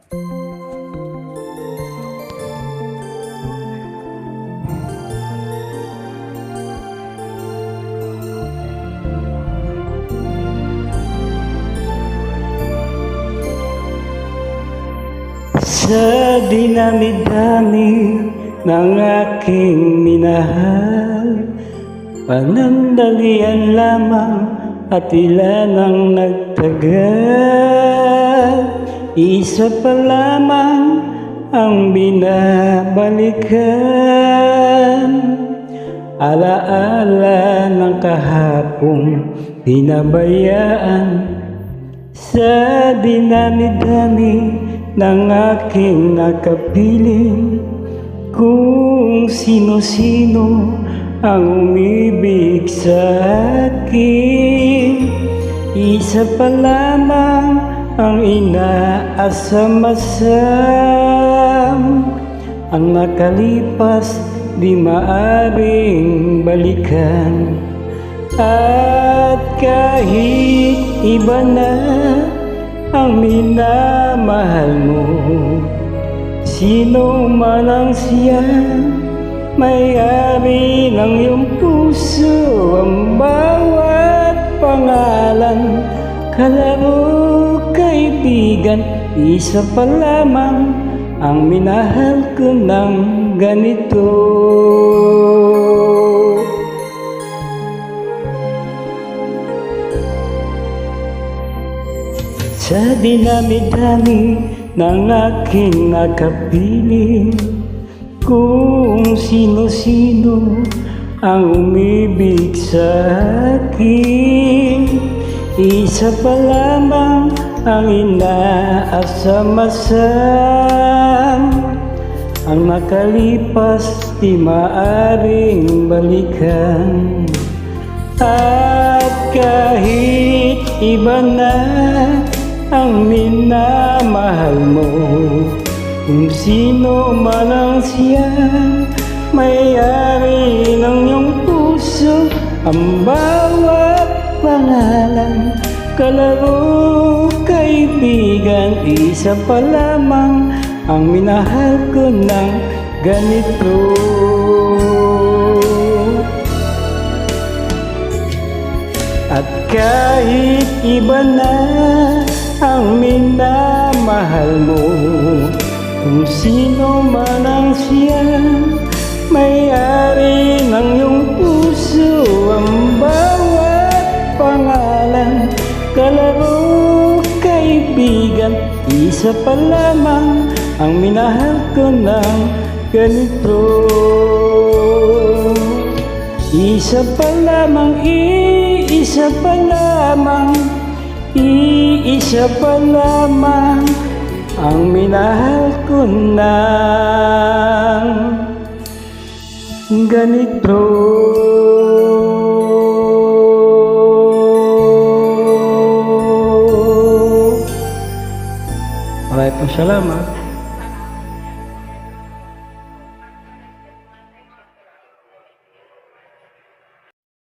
Sa dinami-dami ng aking minahal, panandalian lamang at ilan ang nagtagal. Isa pa lamang ang binabalikan, alaala ng kahapong pinabayaan. Sa dinami-dami ng aking nakapiling, kung sino-sino ang umibig sa akin, isa pa lamang ang inaasam-asam. Ang nakalipas di maaring balikan, at kahit iba na ang minamahal mo, sino man ang siya, may-ari ng iyong puso. Ang bawat pangalan, kalaro, kaibigan, isa pa lamang ang minahal ko ng ganito. Sa dinami-dami ng aking nakapiling, kung sino-sino ang umibig sa akin, isa pa lamang ang inaasam-asam. Ang nakalipas di maaring balikan, at kahit iba na ang minamahal mo, kung sino man ang siya, may-ari ng iyong puso. Ang bawat pangalan, kalaro, kaibigan, isa pa lamang ang minahal ko ng ganito. At kahit iba na ang minamahal mo, kung sino man ang siya, may-ari ng iyong puso. Ang bawat pangalan, kalaro, kaibigan, isa pa lamang ang minahal ko ng ganito. Isa pa lamang, iisa pa lamang, iisa pa lamang ang minahal ko ng ganito. Maraming salamat.